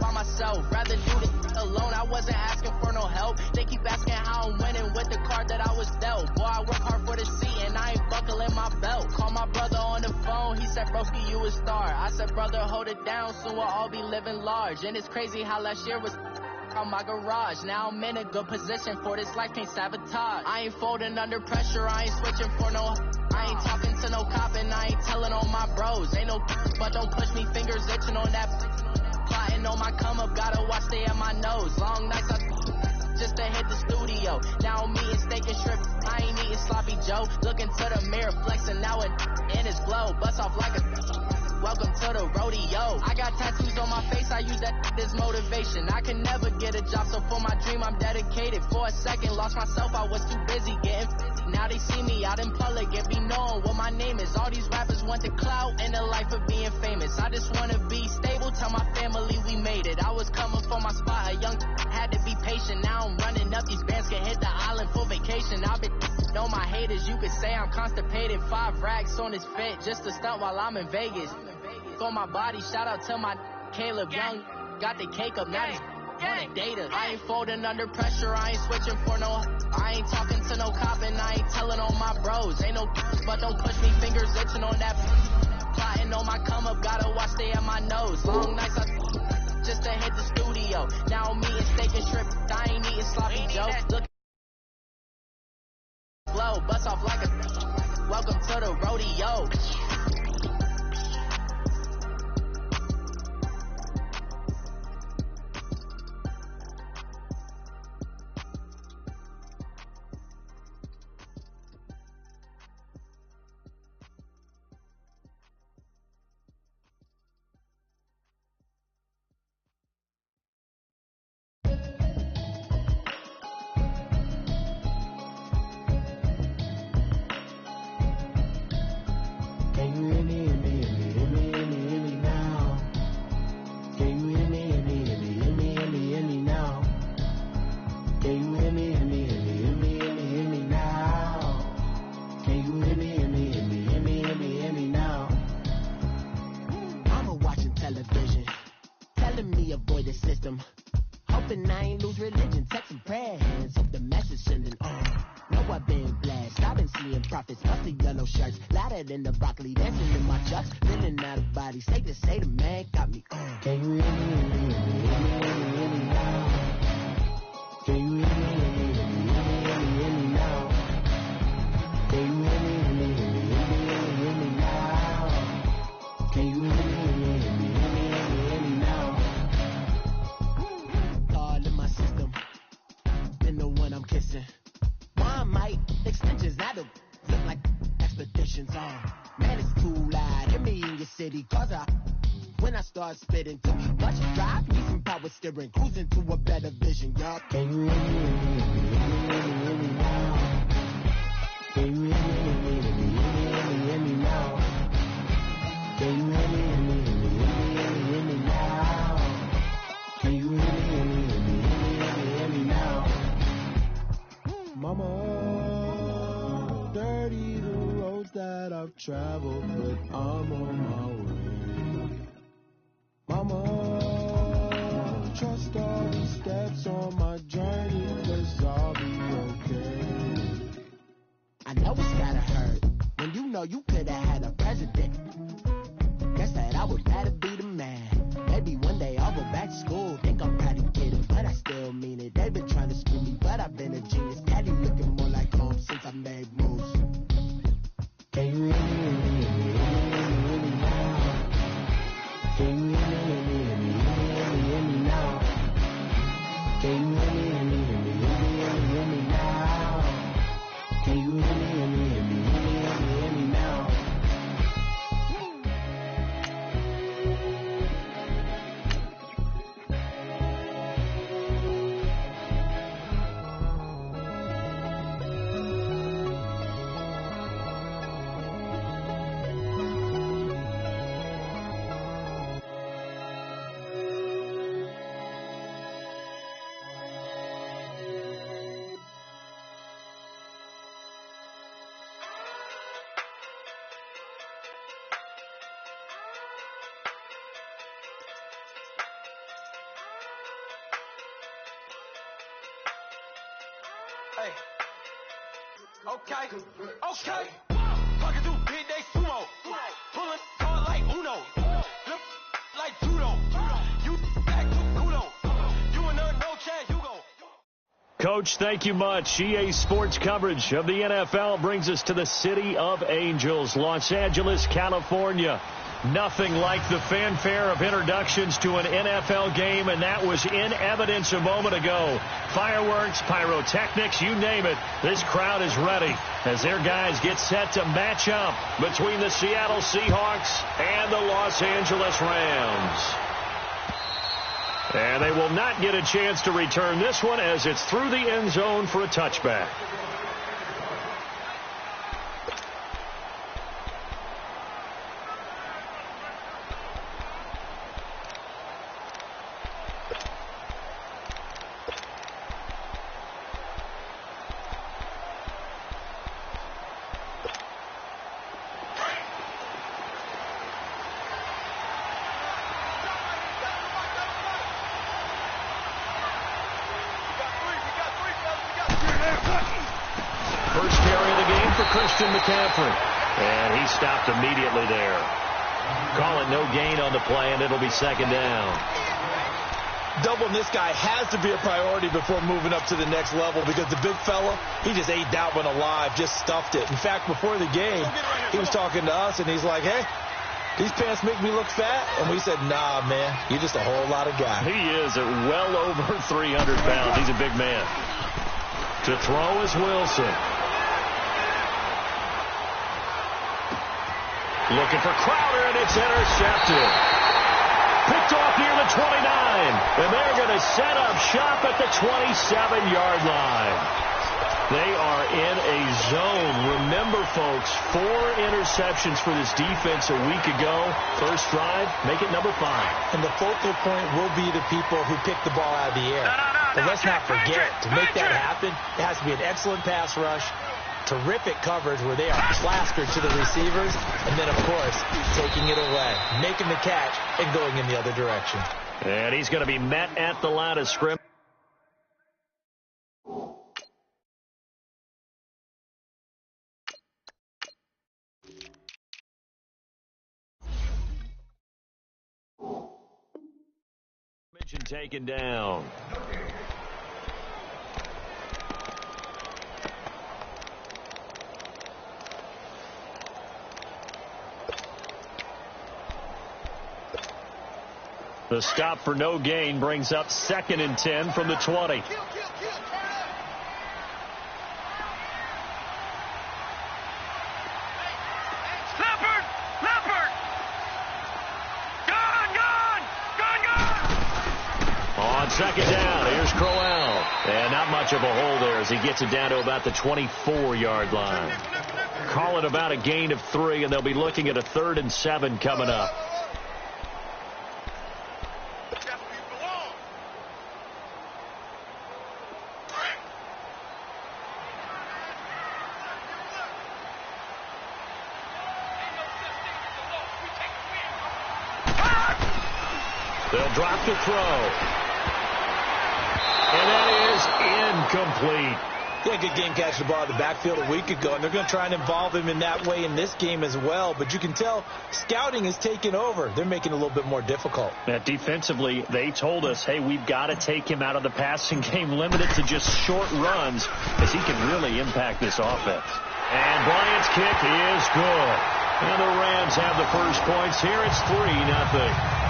by myself. Rather do this alone, I wasn't asking for no help. They keep asking how I'm winning with the card that I was dealt. Boy, I work hard for the seat and I ain't buckling my belt. Call my brother on the phone, he said, broski, you a star. I said, brother, hold it down, soon we'll all be living large. And it's crazy how last year was on my garage. Now I'm in a good position for this life, can't sabotage. I ain't folding under pressure, I ain't switching for no. I ain't talking to no cop and I ain't telling on my bros. Ain't no but don't push me, fingers itching on that. Plotting on my come up, gotta watch stay at my nose. Long nights just to hit the studio. Now I'm eating steak and shrimp, I ain't eating sloppy Joe. Looking to the mirror, flexing now and in his glow. Bust off like a welcome to the rodeo. I got tattoos on my face, I use that as motivation. I can never get a job, so for my dream I'm dedicated. For a second, lost myself, I was too busy getting. Now they see me out in public and be knowing what my name is. All these rappers want the clout and the life of being famous. I just wanna be stable, tell my family we made it. I was coming for my spot, a young had to be patient. Now I'm running up, these bands can hit the island for vacation. I've been know my haters, you could say I'm constipated. 5 racks on his fit, just to stunt while I'm in Vegas. For my body, shout out to my Caleb Young. Got the cake up, now he's on the data. I ain't folding under pressure, I ain't switching for no. I ain't talking to no cop and I ain't telling on my bros. Ain't no but don't push me, fingers itching on that. Plotting on my come up, gotta watch stay at my nose. Long nights just to hit the studio. Now I'm eating steak and shrimp, I ain't eating sloppy Joe. Look slow, bust off like a welcome to the rodeo. Spitting too much drive, need some power steering, cruising to a better vision, y'all. Can you hear me now? Can you hear me now? Can you hear me now? Can you hear me now? Mama, dirty the roads that I've traveled, but I'm on my way. Mama, trust all the steps on my journey, 'cause I'll be okay. I know it's gotta hurt when you know you could've had a president. Guess that I would rather be the man. Maybe one day I'll go back to school. Think I'm probably kidding, but I still mean it. They've been trying to screw me, but I've been a genius. Daddy looking more like home since I made moves. Can you hear me now? Can you hear me now? Can you hear me? Hey. Okay. Okay. Talking through big day sumo. Pulling card like Uno. Flip like judo. You back to kudo. You and no chance, you go. Coach, thank you much. EA Sports coverage of the NFL brings us to the City of Angels, Los Angeles, California. Nothing like the fanfare of introductions to an NFL game, and that was in evidence a moment ago. Fireworks, pyrotechnics, you name it. This crowd is ready as their guys get set to match up between the Seattle Seahawks and the Los Angeles Rams. And they will not get a chance to return this one as it's through the end zone for a touchback. First carry of the game for Christian McCaffrey. And he stopped immediately there. Call it no gain on the play, and it'll be second down. Doubling this guy has to be a priority before moving up to the next level because the big fella, he just ate that one alive, just stuffed it. In fact, before the game, he was talking to us, and he's like, hey, these pants make me look fat. And we said, nah, man, you're just a whole lot of guy. He is at well over 300 pounds. He's a big man. To throw is Wilson. Looking for Crowder, and it's intercepted. Picked off near the 29. And they're going to set up shop at the 27-yard line. They are in a zone. Remember, folks, 4 interceptions for this defense a week ago. First drive, make it number 5. And the focal point will be the people who pick the ball out of the air. But let's not forget, to make that happen, it has to be an excellent pass rush, terrific coverage where they are plastered to the receivers, and then, of course, taking it away, making the catch, and going in the other direction. And he's going to be met at the line of scrimmage. Taken down. The stop for no gain brings up 2nd and 10 from the 20. On 2nd down, here's Crowell. And not much of a hole there as he gets it down to about the 24-yard line. Call it about a gain of 3, and they'll be looking at a 3rd and 7 coming up. They'll drop the throw. And that is incomplete. Yeah, good game catching the ball in the backfield a week ago, and they're going to try and involve him in that way in this game as well. But you can tell scouting is taking over. They're making it a little bit more difficult. Defensively, they told us, hey, we've got to take him out of the passing game, limited to just short runs, as he can really impact this offense. And Bryant's kick is good. And the Rams have the first points here. It's 3-0.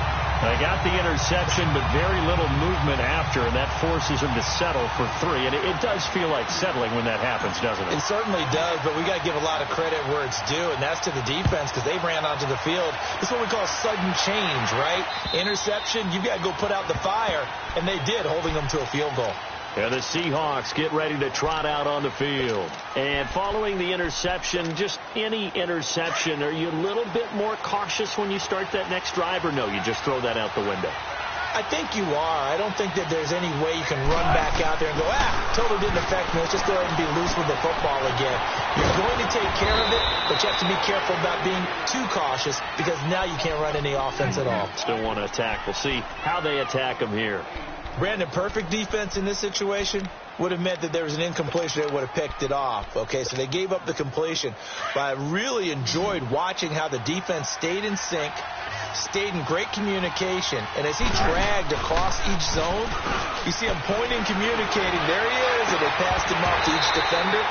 They got the interception, but very little movement after, and that forces him to settle for 3. And it does feel like settling when that happens, doesn't it? It certainly does, but we got to give a lot of credit where it's due, and that's to the defense because they ran onto the field. It's what we call sudden change, right? Interception, you've got to go put out the fire, and they did, holding them to a field goal. And the Seahawks get ready to trot out on the field. And following the interception, just any interception, are you a little bit more cautious when you start that next drive, or no, you just throw that out the window? I think you are. I don't think that there's any way you can run back out there and go, totally didn't affect me. Let's just go ahead and be loose with the football again. You're going to take care of it, but you have to be careful about being too cautious because now you can't run any offense at all. Still want to attack. We'll see how they attack them here. Brandon, perfect defense in this situation. would have meant that there was an incompletion. They would have picked it off. Okay, so they gave up the completion. But I really enjoyed watching how the defense stayed in sync, stayed in great communication. And as he dragged across each zone, you see him pointing, communicating. There he is, and they passed him off to each defender.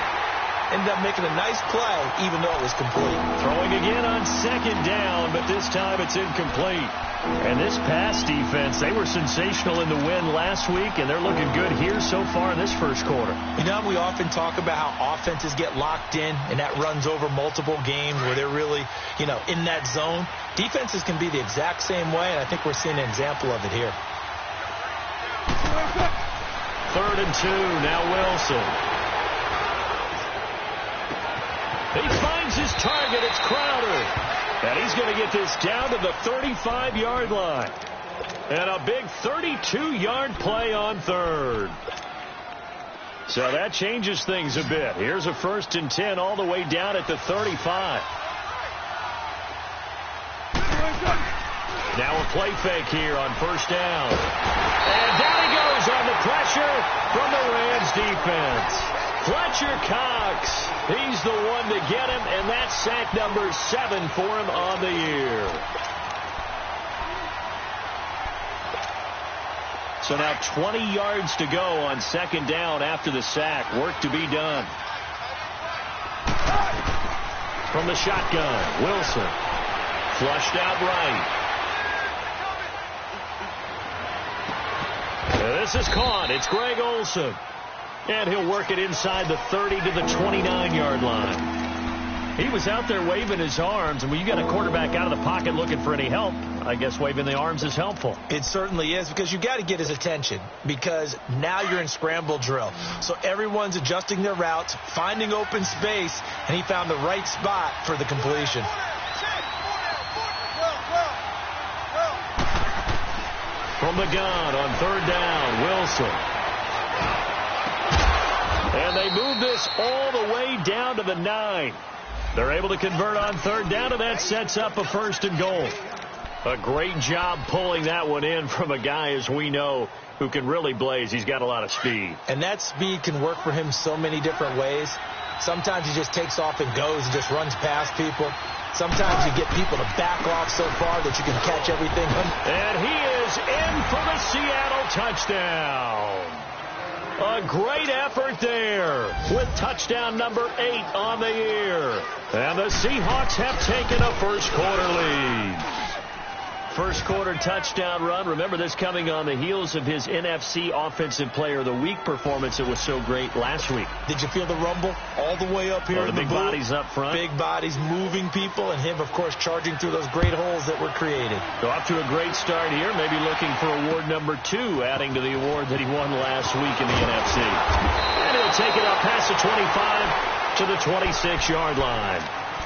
Ended up making a nice play, even though it was complete. Throwing again on second down, but this time it's incomplete. And this pass defense, they were sensational in the win last week, and they're looking good here so far in this first quarter. You know, we often talk about how offenses get locked in, and that runs over multiple games where they're really, in that zone. Defenses can be the exact same way, and I think we're seeing an example of it here. 3rd and 2, now Wilson. He finds his target. It's Crowder. And he's going to get this down to the 35-yard line. And a big 32-yard play on 3rd. So that changes things a bit. Here's a 1st and 10 all the way down at the 35. Now a play fake here on 1st down. And down he goes on the pressure from the Rams defense. Fletcher Cox, he's the one to get him, and that's sack number 7 for him on the year. So now 20 yards to go on 2nd down after the sack. Work to be done. From the shotgun, Wilson. Flushed out right. This is caught. It's Greg Olsen. And he'll work it inside the 30 to the 29-yard line. He was out there waving his arms, and when you got a quarterback out of the pocket looking for any help, I guess waving the arms is helpful. It certainly is, because you got to get his attention, because now you're in scramble drill. So everyone's adjusting their routes, finding open space, and he found the right spot for the completion. From the gun on 3rd down, Wilson. And they move this all the way down to the 9. They're able to convert on 3rd down, and that sets up a 1st and goal. A great job pulling that one in from a guy, as we know, who can really blaze. He's got a lot of speed. And that speed can work for him so many different ways. Sometimes he just takes off and goes and just runs past people. Sometimes you get people to back off so far that you can catch everything. And he is in for the Seattle touchdown. A great effort there with touchdown number 8 on the year. And the Seahawks have taken a first quarter lead. First quarter touchdown run. Remember, this coming on the heels of his NFC Offensive Player of the Week performance. It was so great last week. Did you feel the rumble all the way up here in the big bodies up front? Big bodies moving people, and him, of course, charging through those great holes that were created. So off to a great start here. Maybe looking for award number 2, adding to the award that he won last week in the NFC. And he'll take it up past the 25 to the 26-yard line.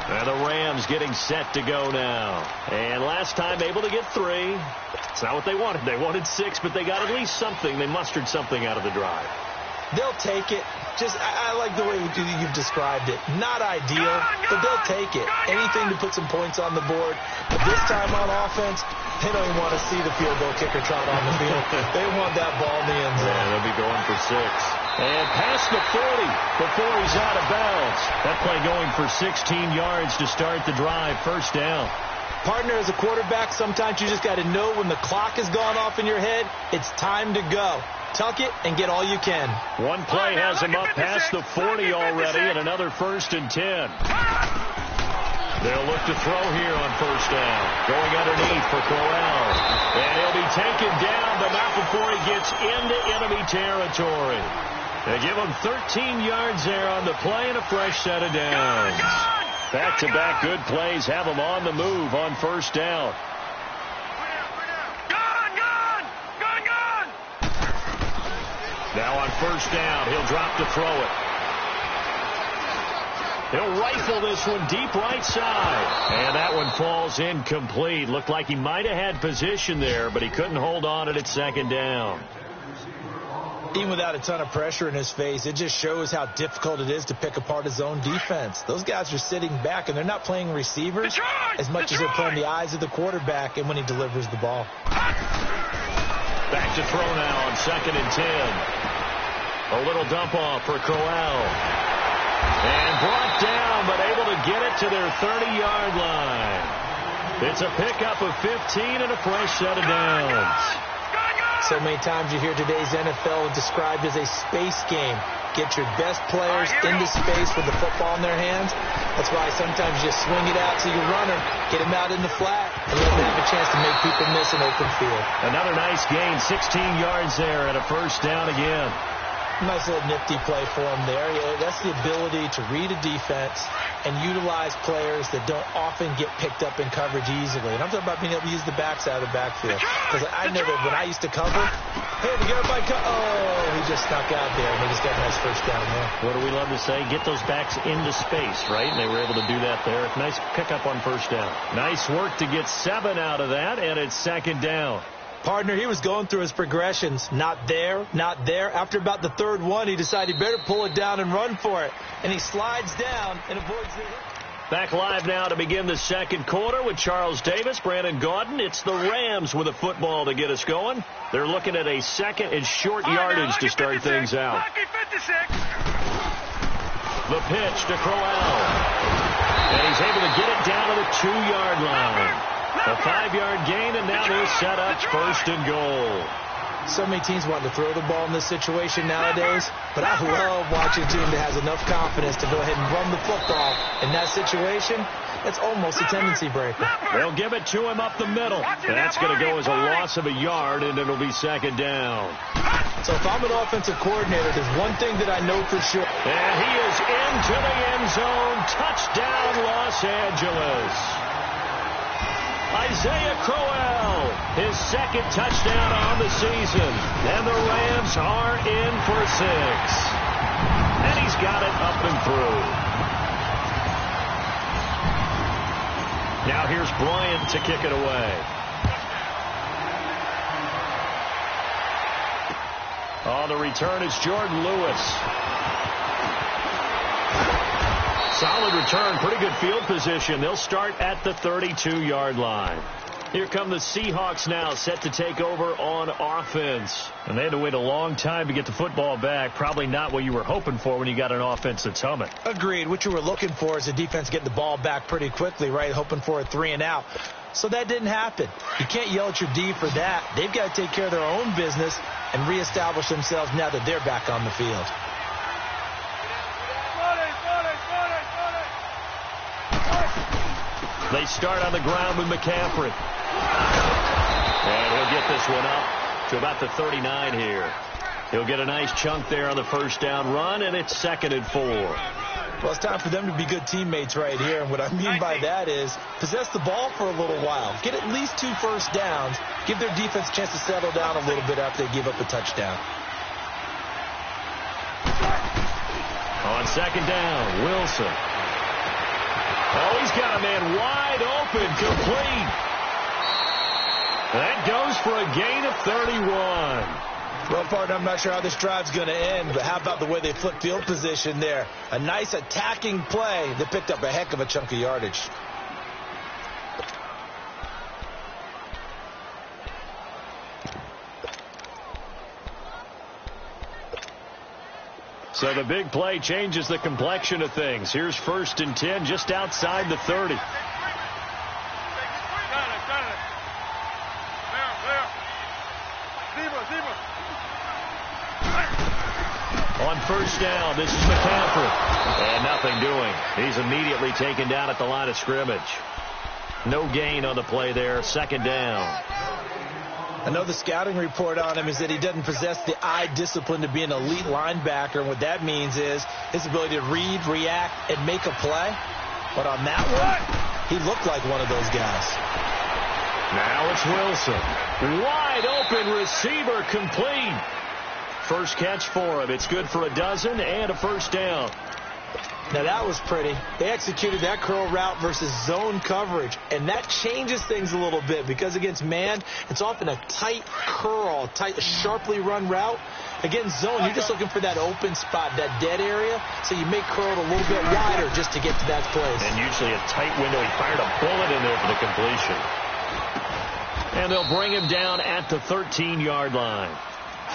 And the Rams getting set to go now. And last time able to get 3. It's not what they wanted. They wanted 6, but they got at least something. They mustered something out of the drive. They'll take it. I like the way you've described it. Not ideal, but they'll take it. Anything to put some points on the board. But this time on offense, they don't even want to see the field goal kicker trot on the field. They want that ball in the end zone. Yeah, they'll be going for 6. And past the 40 before he's out of bounds. That play going for 16 yards to start the drive. First down. Partner, as a quarterback, sometimes you just got to know when the clock has gone off in your head, it's time to go. Tuck it and get all you can. One play has him up past the 40 already, and another 1st and 10. They'll look to throw here on 1st down. Going underneath for Corral. And he'll be taken down, but not before he gets into enemy territory. They give him 13 yards there on the play and a fresh set of downs. Back-to-back good plays have him on the move on 1st down. Now on 1st down, he'll drop to throw it. He'll rifle this one deep right side. And that one falls incomplete. Looked like he might have had position there, but he couldn't hold on it at 2nd down. Even without a ton of pressure in his face, it just shows how difficult it is to pick apart his own defense. Those guys are sitting back, and they're not playing receivers as much as they're playing the eyes of the quarterback and when he delivers the ball. Back to throw now on 2nd and 10. A little dump off for Crowell. And brought down, but able to get it to their 30-yard line. It's a pickup of 15 and a fresh set of downs. So many times you hear today's NFL described as a space game. Get your best players into space with the football in their hands. That's why sometimes you swing it out to your runner, get him out in the flat, and let him have a chance to make people miss an open field. Another nice gain, 16 yards there, and a first down again. Nice little nifty play for him there. Yeah, that's the ability to read a defense and utilize players that don't often get picked up in coverage easily. And I'm talking about being able to use the backs out of the backfield. Because I know that when I used to cover, hey, we got my he just snuck out there, and they just got a nice first down there. What do we love to say? Get those backs into space, right? And they were able to do that there. Nice pickup on first down. Nice work to get 7 out of that, and it's second down. Partner, he was going through his progressions. Not there, not there. After about the third one, he decided he better pull it down and run for it. And he slides down and avoids the hit. Back live now to begin the second quarter with Charles Davis, Brandon Gaudin. It's the Rams with a football to get us going. They're looking at a second and short yardage to start things out. The pitch to Crowell. And he's able to get it down to the 2-yard line. A 5-yard gain, and now they're set up first and goal. So many teams want to throw the ball in this situation nowadays, but I love watching a team that has enough confidence to go ahead and run the football. In that situation, that's almost a tendency breaker. They'll give it to him up the middle. That's going to go as a loss of a yard, and it'll be second down. So if I'm an offensive coordinator, there's one thing that I know for sure. And he is into the end zone. Touchdown, Los Angeles. Isaiah Crowell, his second touchdown on the season. And the Rams are in for 6. And he's got it up and through. Now here's Bryant to kick it away. On the return, it's Jordan Lewis. Solid return, pretty good field position. They'll start at the 32-yard line. Here come the Seahawks now, set to take over on offense. And they had to wait a long time to get the football back. Probably not what you were hoping for when you got an offense that's humming. Agreed. What you were looking for is a defense getting the ball back pretty quickly, right? Hoping for a 3 and out. So that didn't happen. You can't yell at your D for that. They've got to take care of their own business and reestablish themselves now that they're back on the field. They start on the ground with McCaffrey. And he'll get this one up to about the 39 here. He'll get a nice chunk there on the first down run, and it's 2nd and 4. Well, it's time for them to be good teammates right here. And what I mean by that is possess the ball for a little while. Get at least 2 first downs. Give their defense a chance to settle down a little bit after they give up a touchdown. On second down, Wilson. Oh, he's got a man wide open, complete. That goes for a gain of 31. Well, partner, I'm not sure how this drive's going to end, but how about the way they flip field position there? A nice attacking play that picked up a heck of a chunk of yardage. So the big play changes the complexion of things. Here's 1st and 10 just outside the 30. On first down, this is McCaffrey. And nothing doing. He's immediately taken down at the line of scrimmage. No gain on the play there. 2nd down. I know the scouting report on him is that he doesn't possess the eye discipline to be an elite linebacker. And what that means is his ability to read, react, and make a play. But on that one, he looked like one of those guys. Now it's Wilson. Wide open receiver, complete. First catch for him. It's good for a dozen and a first down. Now that was pretty. They executed that curl route versus zone coverage, and that changes things a little bit because against man, it's often a tight curl, tight, sharply run route. Against zone, you're just looking for that open spot, that dead area, so you make curl a little bit wider just to get to that place. And usually a tight window. He fired a bullet in there for the completion. And they'll bring him down at the 13-yard line.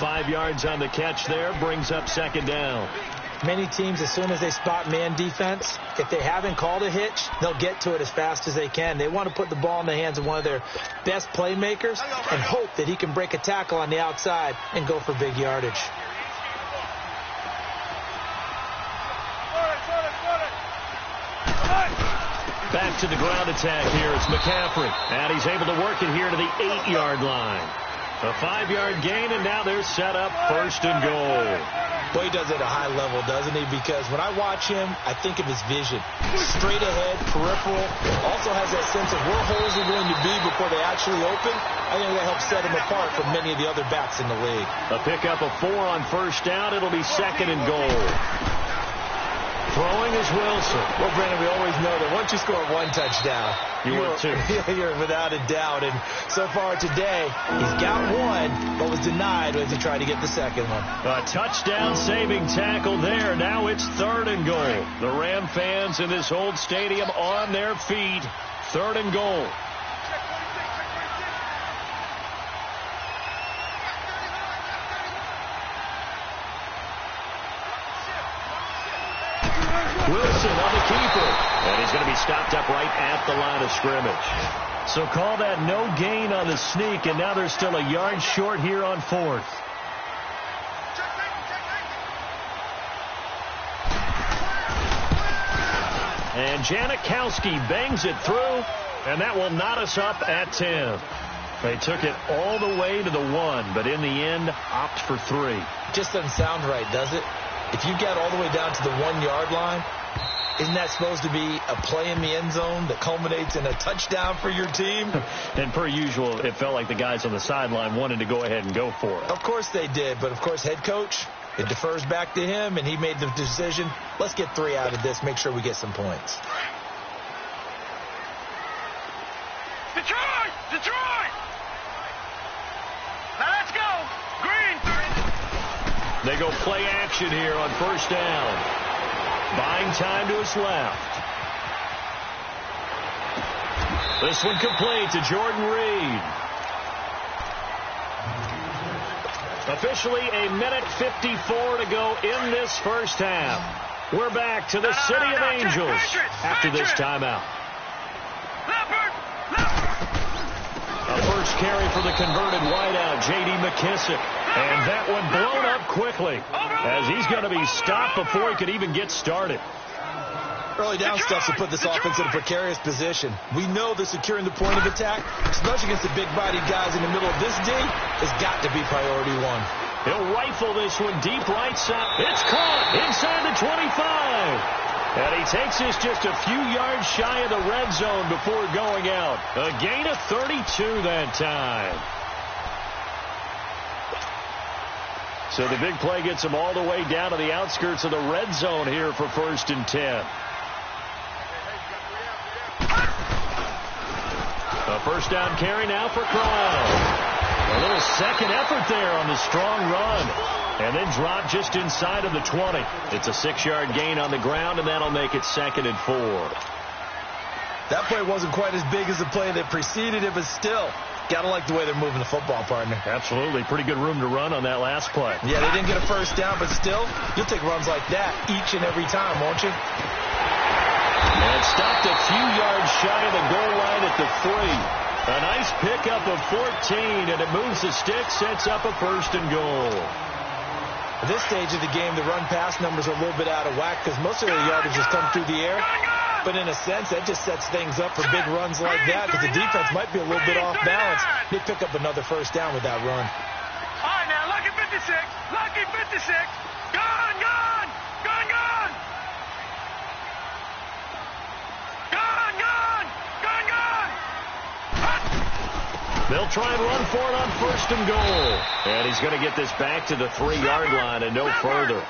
5 yards on the catch there, brings up second down. Many teams, as soon as they spot man defense, if they haven't called a hitch, they'll get to it as fast as they can. They want to put the ball in the hands of one of their best playmakers and hope that he can break a tackle on the outside and go for big yardage. Back to the ground attack here. It's McCaffrey. And he's able to work it here to the 8-yard line. A 5-yard gain, and now they're set up first and goal. Boy, he does it at a high level, doesn't he? Because when I watch him, I think of his vision. Straight ahead, peripheral. Also has that sense of where holes are going to be before they actually open. I think that helps set him apart from many of the other backs in the league. A pickup of 4 on first down. It'll be second and goal. Throwing is Wilson. Well, Brandon, we always know that once you score 1 touchdown, you're without a doubt. And so far today, he's got 1, but was denied as he tried to get the second one. A touchdown-saving tackle there. Now it's 3rd and goal. The Ram fans in this old stadium on their feet. 3rd and goal. Wilson on the keeper. And he's going to be stopped up right at the line of scrimmage. So call that no gain on the sneak, and now they're still a yard short here on 4th. And Janikowski bangs it through, and that will knot us up at 10. They took it all the way to the 1, but in the end, opt for 3. Just doesn't sound right, does it? If you get all the way down to the 1-yard line, isn't that supposed to be a play in the end zone that culminates in a touchdown for your team? And per usual, it felt like the guys on the sideline wanted to go ahead and go for it. Of course they did, but of course head coach, it defers back to him, and he made the decision, let's get 3 out of this, make sure we get some points. Detroit! Detroit! Now let's go! Green! They go play action here on first down. Buying time to his left. This one complete to Jordan Reed. Officially a minute 54 to go in this first half. We're back to the City of Angels after this timeout. A first carry for the converted wideout, J.D. McKissick. And that one blown up quickly as he's going to be stopped before he could even get started. Early down stuff to put this offense in a precarious position. We know that securing the point of attack, especially against the big-bodied guys in the middle of this D, has got to be priority 1. He'll rifle this one deep right side. It's caught inside the 25. And he takes this just a few yards shy of the red zone before going out. A gain of 32 that time. So the big play gets him all the way down to the outskirts of the red zone here for 1st and 10. A first down carry now for Crown. A little second effort there on the strong run. And then drop just inside of the 20. It's a 6-yard gain on the ground, and that'll make it 2nd and 4. That play wasn't quite as big as the play that preceded it, but still, got to like the way they're moving the football, partner. Absolutely. Pretty good room to run on that last play. Yeah, they didn't get a first down, but still, you'll take runs like that each and every time, won't you? And stopped a few yards shy of the goal line at the 3. A nice pickup of 14, and it moves the stick, sets up a 1st and goal. At this stage of the game, the run-pass numbers are a little bit out of whack because most of their yardage has come through the air. But in a sense, that just sets things up for big runs like that because the defense might be a little bit off balance. They pick up another first down with that run. All right, now, lucky 56. Lucky 56. Gone, gone. Gone, gone. Gone, gone. Gone, gone. They'll try and run for it on 1st and goal. And he's going to get this back to the 3-yard line and no further.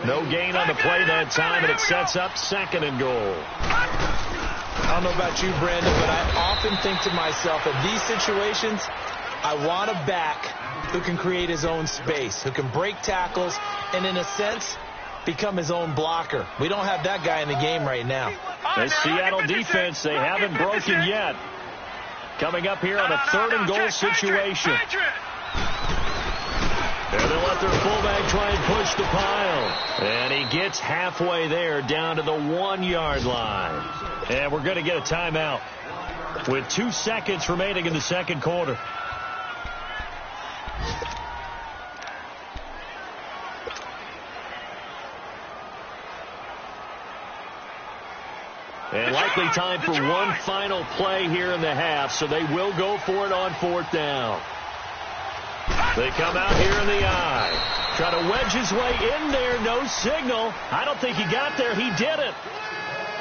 No gain on the play that time, and it sets up 2nd and goal. I don't know about you, Brandon, but I often think to myself, in these situations, I want a back who can create his own space, who can break tackles, and in a sense, become his own blocker. We don't have that guy in the game right now. The Seattle defense, they haven't broken yet. Coming up here on a 3rd and goal situation. And they'll let their fullback try and push the pile. And he gets halfway there down to the 1-yard line. And we're going to get a timeout with 2 seconds remaining in the second quarter. And likely time for one final play here in the half, so they will go for it on 4th down. They come out here in the eye. Try to wedge his way in there. No signal. I don't think he got there. He didn't.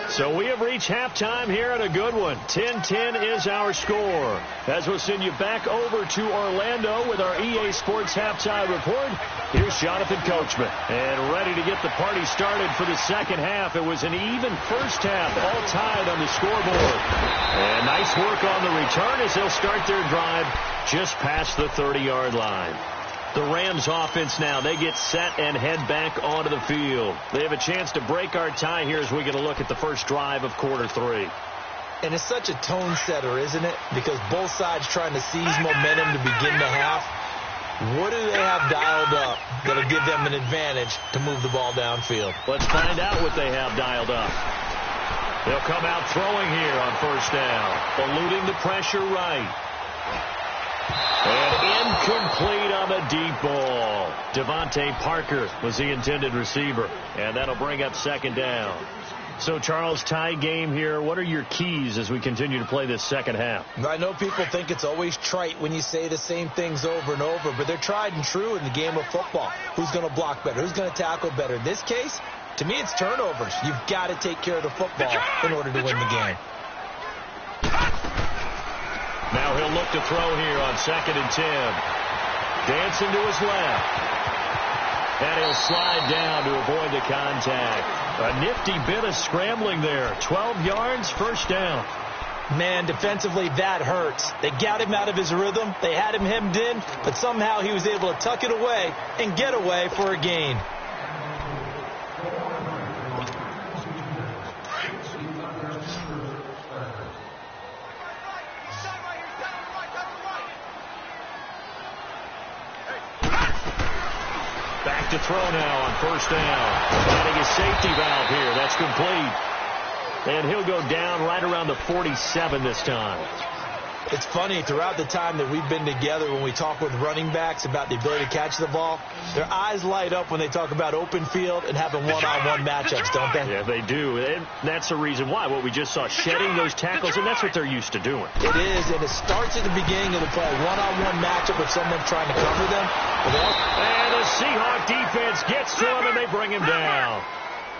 So we have reached halftime here at a good one. 10-10 is our score. As we'll send you back over to Orlando with our EA Sports Halftime Report, here's Jonathan Coachman. And ready to get the party started for the second half. It was an even first half, all tied on the scoreboard. And nice work on the return as they'll start their drive just past the 30-yard line. The Rams offense now, they get set and head back onto the field. They have a chance to break our tie here as we get a look at the first drive of quarter 3. And it's such a tone setter, isn't it? Because both sides trying to seize momentum to begin the half. What do they have dialed up that'll give them an advantage to move the ball downfield? Let's find out what they have dialed up. They'll come out throwing here on 1st down, eluding the pressure right. And incomplete on the deep ball. Devontae Parker was the intended receiver. And that'll bring up 2nd down. So, Charles, tie game here. What are your keys as we continue to play this second half? I know people think it's always trite when you say the same things over and over, but they're tried and true in the game of football. Who's going to block better? Who's going to tackle better? In this case, to me, it's turnovers. You've got to take care of the football in order to win the game. Now he'll look to throw here on 2nd and 10. Dancing to his left. And he'll slide down to avoid the contact. A nifty bit of scrambling there. 12 yards, 1st down. Man, defensively, that hurts. They got him out of his rhythm. They had him hemmed in, but somehow he was able to tuck it away and get away for a gain. Back to throw now on 1st down. Finding his safety valve here. That's complete. And he'll go down right around the 47 this time. It's funny, throughout the time that we've been together, when we talk with running backs about the ability to catch the ball, their eyes light up when they talk about open field and having one-on-one matchups, don't they? Yeah, they do. And that's the reason why. What we just saw, shedding those tackles, and that's what they're used to doing. It is, and it starts at the beginning of the play. One-on-one matchup with someone trying to cover them. And the Seahawk defense gets to him, and they bring him down.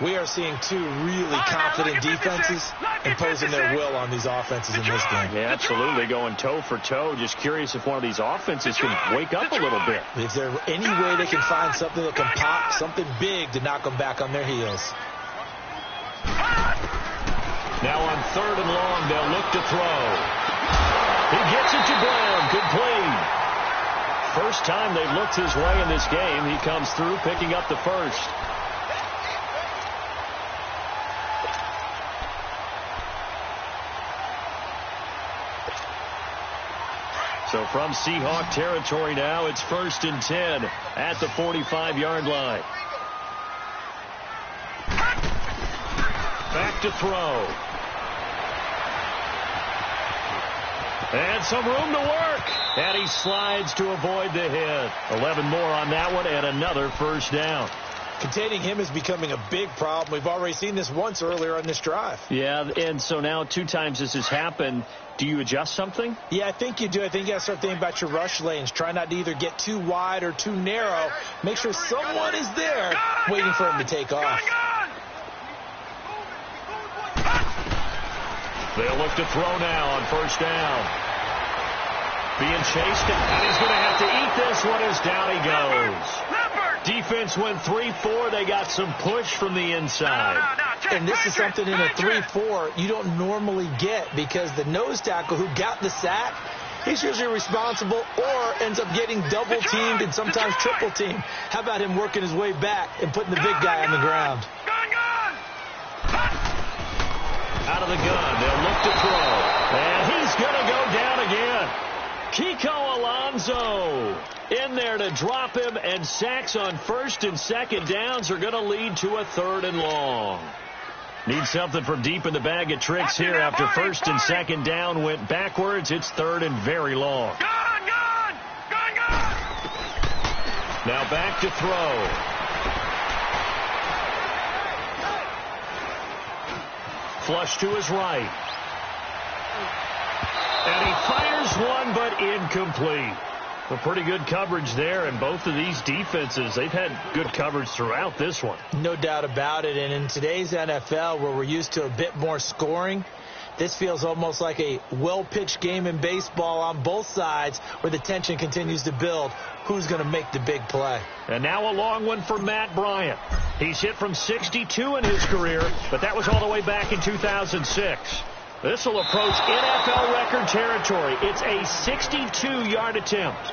We are seeing two really confident defenses imposing their will on these offenses in this game. Yeah, absolutely, going toe for toe. Just curious if one of these offenses can wake up a little bit. If there's any way they can find something that can pop, something big to knock them back on their heels. Now on 3rd and long, they'll look to throw. He gets it to Brown, complete. First time they've looked his way in this game. He comes through, picking up the first. So from Seahawk territory now, it's 1st and 10 at the 45-yard line. Back to throw. And some room to work. And he slides to avoid the hit. 11 more on that one and another 1st down. Containing him is becoming a big problem. We've already seen this once earlier on this drive. Yeah, and so now 2 times this has happened. Do you adjust something? Yeah, I think you do. I think you got to start thinking about your rush lanes. Try not to either get too wide or too narrow. Make sure someone is there waiting for him to take off. They'll look to throw now on 1st down. Being chased, and he's going to have to eat this one as down he goes. Defense went 3-4. They got some push from the inside. And this is something in a 3-4 you don't normally get, because the nose tackle who got the sack, he's usually responsible or ends up getting double-teamed and sometimes triple-teamed. How about him working his way back and putting the big guy on the ground? Out of the gun, they'll look to throw. And he's going to go down again. Kiko Alonso in there to drop him, and sacks on first and second downs are going to lead to a 3rd and long. Need something from deep in the bag of tricks here after first and second down went backwards. It's 3rd and very long. Gone! Now back to throw. Flush to his right. And he fires one, but incomplete. Well, pretty good coverage there, and both of these defenses, they've had good coverage throughout this one. No doubt about it, and in today's NFL, where we're used to a bit more scoring, this feels almost like a well-pitched game in baseball on both sides where the tension continues to build. Who's going to make the big play? And now a long one for Matt Bryant. He's hit from 62 in his career, but that was all the way back in 2006. This will approach NFL record territory. It's a 62-yard attempt.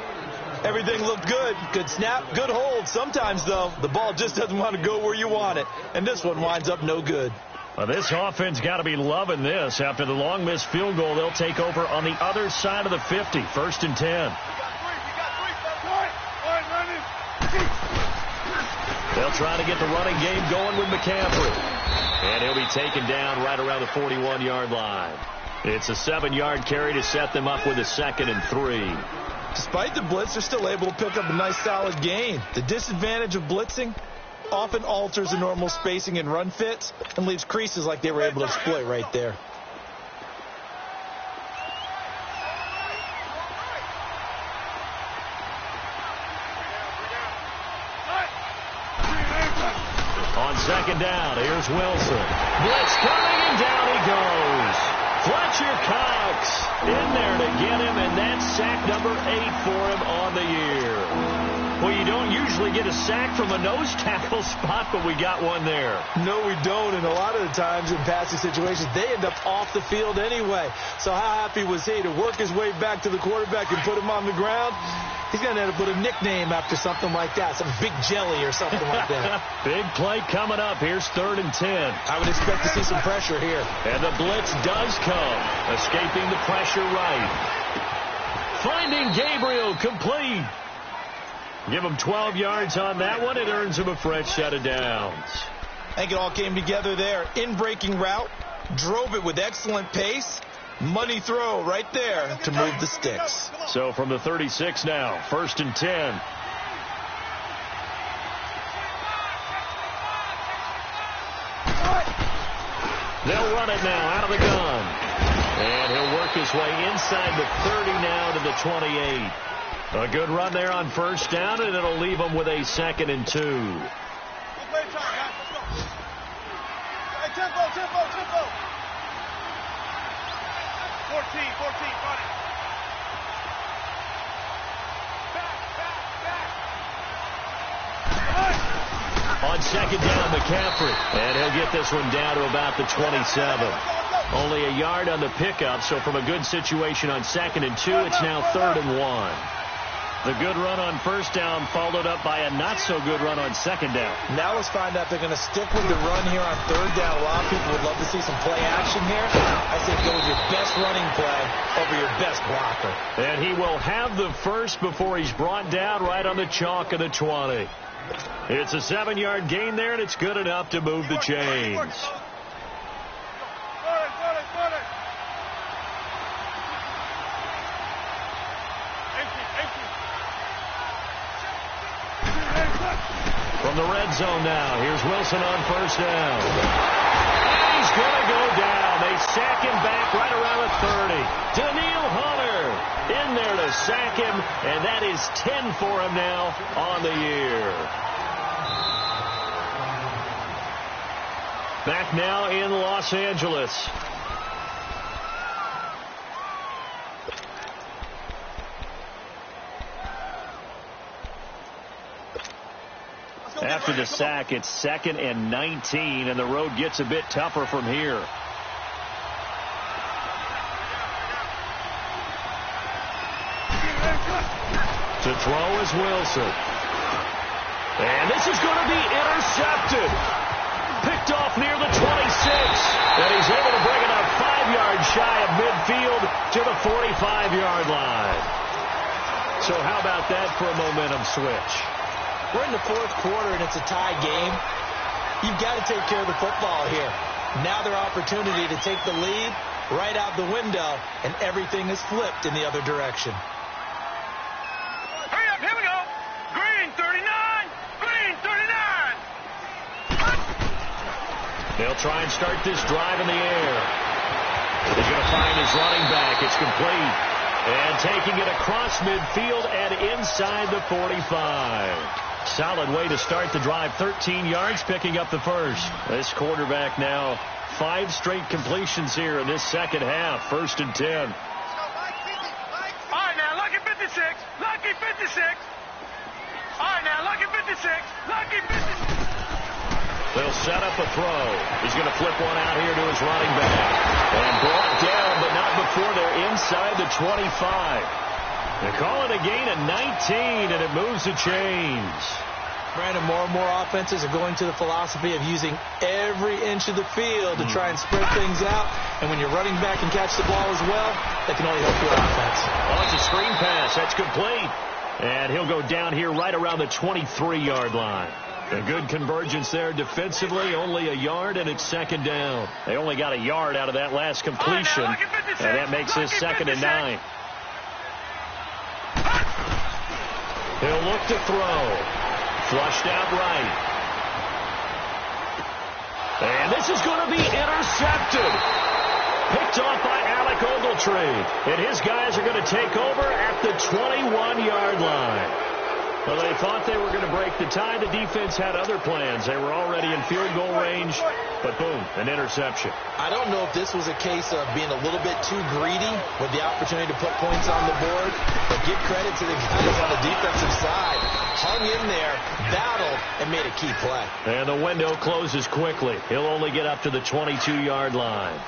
Everything looked good. Good snap, good hold. Sometimes, though, the ball just doesn't want to go where you want it. And this one winds up no good. Well, this offense got to be loving this. After the long missed field goal, they'll take over on the other side of the 50. 1st and 10. They'll try to get the running game going with McCaffrey. And he'll be taken down right around the 41-yard line. It's a 7-yard carry to set them up with a 2nd and 3. Despite the blitz, they're still able to pick up a nice solid gain. The disadvantage of blitzing often alters the normal spacing and run fits and leaves creases like they were able to exploit right there. On 2nd down, here's Wilson. Blitz coming, and down he goes. Fletcher Cox in there to get him, and that's sack number 8 for him on the year. Well, you don't usually get a sack from a nose tackle spot, but we got one there. No, we don't, and a lot of the times in passing situations, they end up off the field anyway. So how happy was he to work his way back to the quarterback and put him on the ground? He's going to end up with a nickname after something like that, some Big Jelly or something like that. Big play coming up. Here's 3rd and 10. I would expect to see some pressure here. And the blitz does come, escaping the pressure right. Finding Gabriel complete. Give him 12 yards on that one. It earns him a fresh set of downs. I think it all came together there. In-breaking route, drove it with excellent pace. Money throw right there to move the sticks. So from the 36 now, 1st and 10. They'll run it now out of the gun. And he'll work his way inside the 30 now to the 28. A good run there on 1st down, and it'll leave them with a 2nd and 2. Tempo. 14, got it. Back. On 2nd down, McCaffrey. And he'll get this one down to about the 27. Only a yard on the pickup, so from a good situation on 2nd and 2, it's now 3rd and 1. The good run on 1st down followed up by a not-so-good run on 2nd down. Now let's find out if they're going to stick with the run here on 3rd down. A lot of people would love to see some play action here. I say go with your best running play over your best blocker. And he will have the first before he's brought down right on the chalk of the 20. It's a 7-yard gain there, and it's good enough to move the chains. From the red zone now, here's Wilson on 1st down. And he's going to go down. They sack him back right around the 30. Daniil Hunter in there to sack him, and that is 10 for him now on the year. Back now in Los Angeles. After the sack, it's 2nd and 19, and the road gets a bit tougher from here. To throw is Wilson. And this is going to be intercepted. Picked off near the 26. And he's able to bring it up 5 yards shy of midfield to the 45-yard line. So how about that for a momentum switch? We're in the fourth quarter, and it's a tie game. You've got to take care of the football here. Now their opportunity to take the lead right out the window, and everything is flipped in the other direction. Hurry up, here we go. Green 39, green 39. They'll try and start this drive in the air. He's going to find his running back. It's complete. And taking it across midfield and inside the 45. Solid way to start the drive. 13 yards, picking up the first. This quarterback now 5 straight completions here in this second half. 1st and 10. All right, now, lucky 56, lucky 56. All right, now, lucky 56, lucky 56. They'll set up a throw. He's going to flip one out here to his running back. And brought down, but not before they're inside the 25. They call it a gain of 19, and it moves the chains. Brandon, more and more offenses are going to the philosophy of using every inch of the field to try and spread things out. And when your running back can catch the ball as well, that can only help your offense. Oh, it's a screen pass. That's complete. And he'll go down here right around the 23-yard line. A good convergence there defensively, only a yard, and it's 2nd down. They only got a yard out of that last completion, and that makes this 2nd and 9. He'll look to throw. Flushed out right. And this is going to be intercepted. Picked off by Alec Ogletree. And his guys are going to take over at the 21-yard line. Well, they thought they were going to break the tie. The defense had other plans. They were already in field goal range, but boom, an interception. I don't know if this was a case of being a little bit too greedy with the opportunity to put points on the board, but give credit to the guys on the defensive side. Hung in there, battled, and made a key play. And the window closes quickly. He'll only get up to the 22-yard line.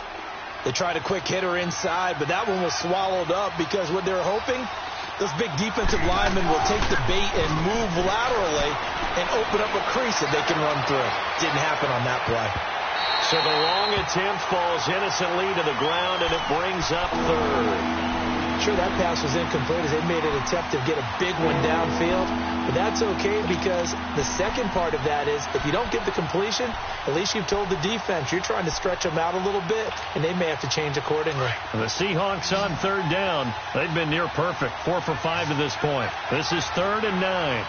They tried a quick hitter inside, but that one was swallowed up because what they were hoping, those big defensive linemen will take the bait and move laterally and open up a crease that they can run through. Didn't happen on that play. So the long attempt falls innocently to the ground, and it brings up 3rd. Sure, that pass was incomplete as they made an attempt to get a big one downfield. But that's okay because the second part of that is if you don't get the completion, at least you've told the defense you're trying to stretch them out a little bit, and they may have to change accordingly. The Seahawks on 3rd down. They've been near perfect, 4 for 5 to this point. This is 3rd and 9.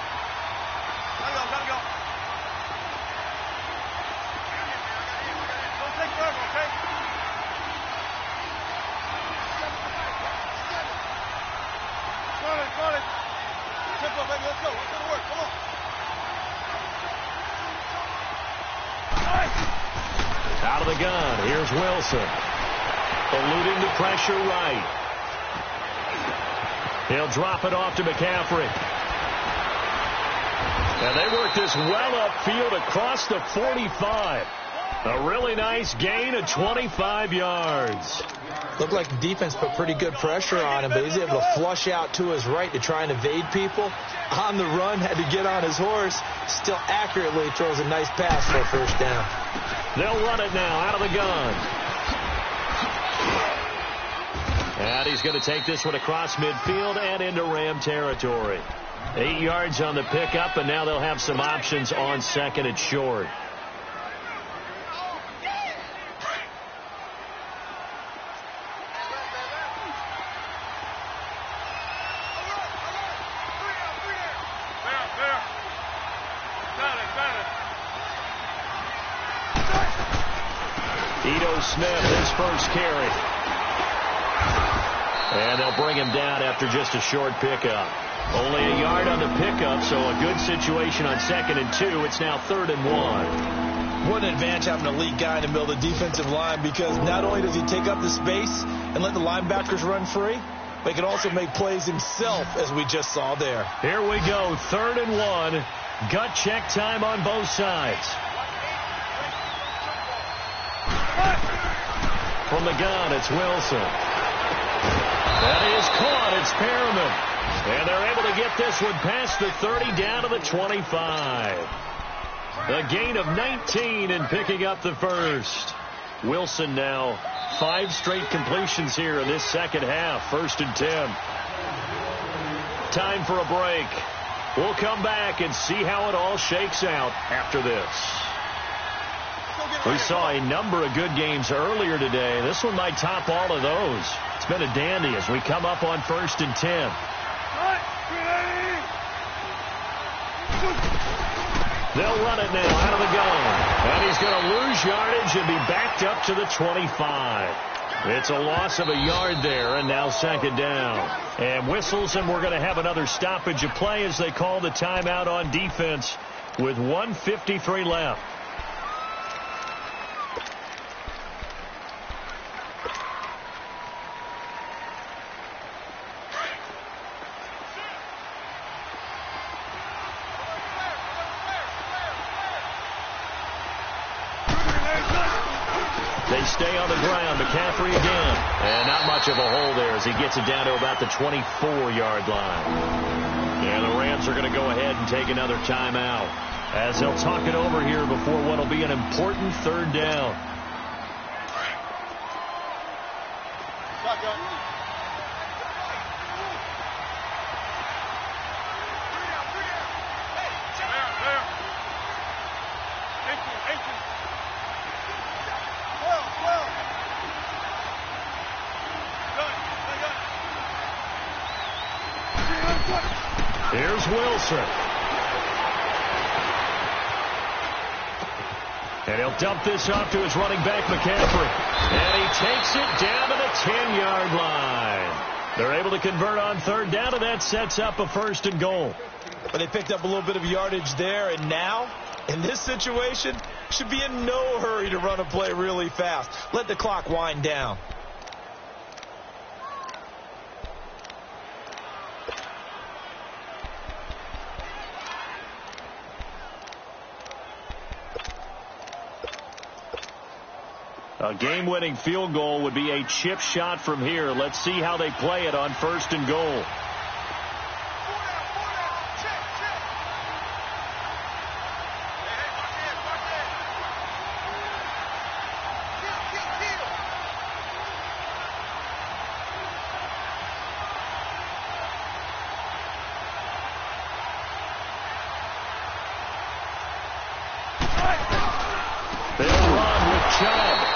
Out of the gun, here's Wilson. Eluding the pressure right. He'll drop it off to McCaffrey. And they work this well upfield across the 45. A really nice gain of 25 yards. Looked like the defense put pretty good pressure on him, but he's able to flush out to his right to try and evade people. On the run, had to get on his horse. Still accurately throws a nice pass for a 1st down. They'll run it now out of the gun. And he's going to take this one across midfield and into Ram territory. 8 yards on the pickup, and now they'll have some options on 2nd and short. Smith, his first carry. And they'll bring him down after just a short pickup. Only a yard on the pickup, so a good situation on 2nd and 2. It's now 3rd and 1. What an advantage having an elite guy in the middle of the defensive line, because not only does he take up the space and let the linebackers run free, but he can also make plays himself, as we just saw there. Here we go, 3rd and 1. Gut check time on both sides. From the gun, it's Wilson. That is caught. It's Perriman. And they're able to get this one past the 30 down to the 25. A gain of 19 and picking up the first. Wilson now 5 straight completions here in this second half. 1st and 10. time for a break. We'll come back and see how it all shakes out after this. We saw a number of good games earlier today. This one might top all of those. It's been a dandy as we come up on 1st and 10. They'll run it now out of the gun. And he's going to lose yardage and be backed up to the 25. It's a loss of a yard there, and now 2nd down. And whistles, and we're going to have another stoppage of play as they call the timeout on defense with 1:53 left. They stay on the ground. McCaffrey again. And not much of a hole there as he gets it down to about the 24-yard line. And the Rams are going to go ahead and take another timeout as they'll talk it over here before what will be an important 3rd down. Here's Wilson. And he'll dump this off to his running back, McCaffrey. And he takes it down to the 10-yard line. They're able to convert on 3rd down, and that sets up a 1st and goal. But they picked up a little bit of yardage there, and now, in this situation, should be in no hurry to run a play really fast. Let the clock wind down. A game-winning field goal would be a chip shot from here. Let's see how they play it on 1st and goal.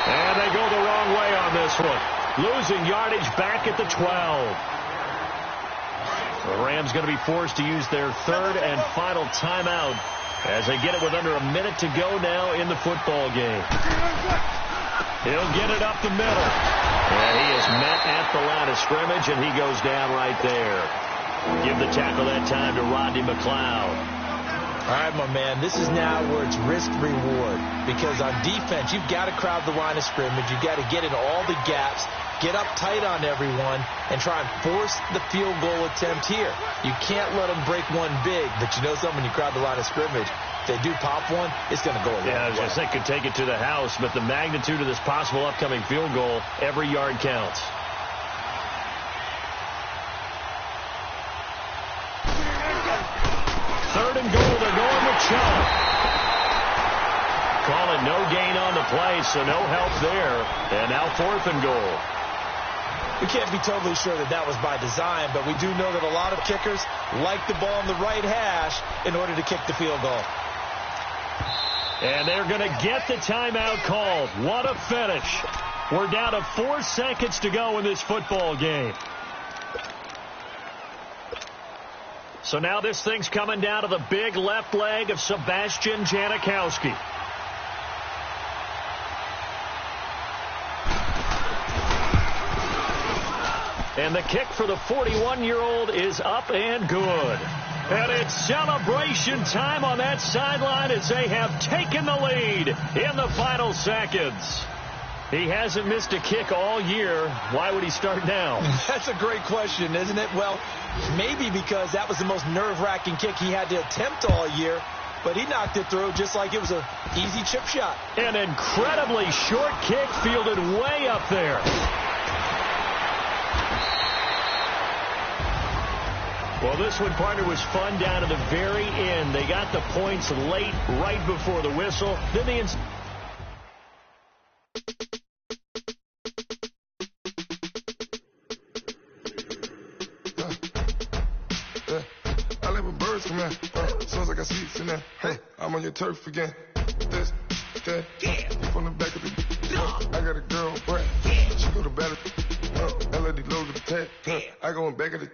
And they go the wrong way on this one. Losing yardage back at the 12. The Rams going to be forced to use their 3rd and final timeout as they get it with under a minute to go now in the football game. He'll get it up the middle. And he is met at the line of scrimmage, and he goes down right there. Give the tackle that time to Rodney McLeod. All right, my man, this is now where it's risk-reward, because on defense, you've got to crowd the line of scrimmage. You've got to get in all the gaps, get up tight on everyone, and try and force the field goal attempt here. You can't let them break one big, but you know something, when you crowd the line of scrimmage, if they do pop one, it's going to go a long way. Yeah, I was going to say, could take it to the house, but the magnitude of this possible upcoming field goal, every yard counts. Third and goal, they're going with Chubb. Calling no gain on the play, so no help there. And now 4th and goal. We can't be totally sure that that was by design, but we do know that a lot of kickers like the ball on the right hash in order to kick the field goal. And they're going to get the timeout called. What a finish. We're down to 4 seconds to go in this football game. So now this thing's coming down to the big left leg of Sebastian Janikowski. And the kick for the 41-year-old is up and good. And it's celebration time on that sideline as they have taken the lead in the final seconds. He hasn't missed a kick all year. Why would he start now? That's a great question, isn't it? Well, maybe because that was the most nerve-wracking kick he had to attempt all year, but he knocked it through just like it was an easy chip shot. An incredibly short kick fielded way up there. Well, this one, partner, was fun down to the very end. They got the points late, right before the whistle. Then the got seats in there. I'm on your turf again. This, that, from the back of the I got a girl, Brad. She go to battle. LAD loads of the tag. I go in back of the